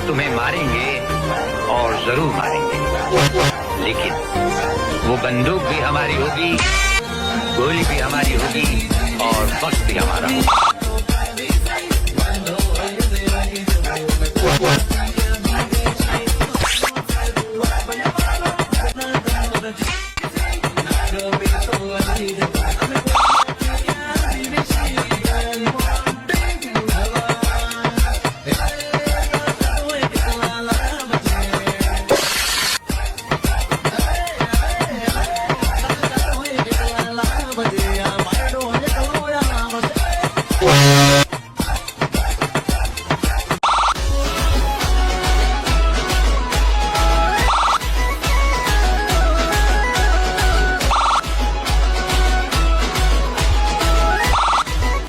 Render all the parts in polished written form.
तुम्हें मारेंगे और जरूर मारेंगे, लेकिन वो बंदूक भी हमारी होगी, गोली भी हमारी होगी और वक्त भी हमारा होगा।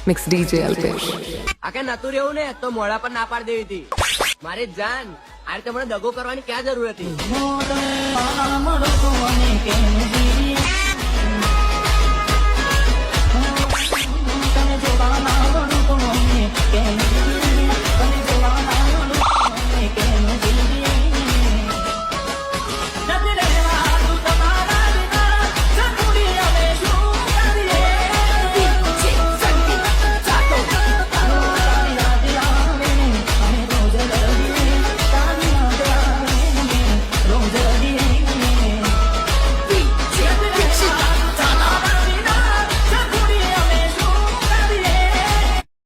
Mix DJ Alpesh. આખે નતું રહેવું ને તો મોડા પર ના પાડી દેવી હતી. મારી જાન આ રીતે મને દગો કરવાની ક્યાં જરૂર હતી?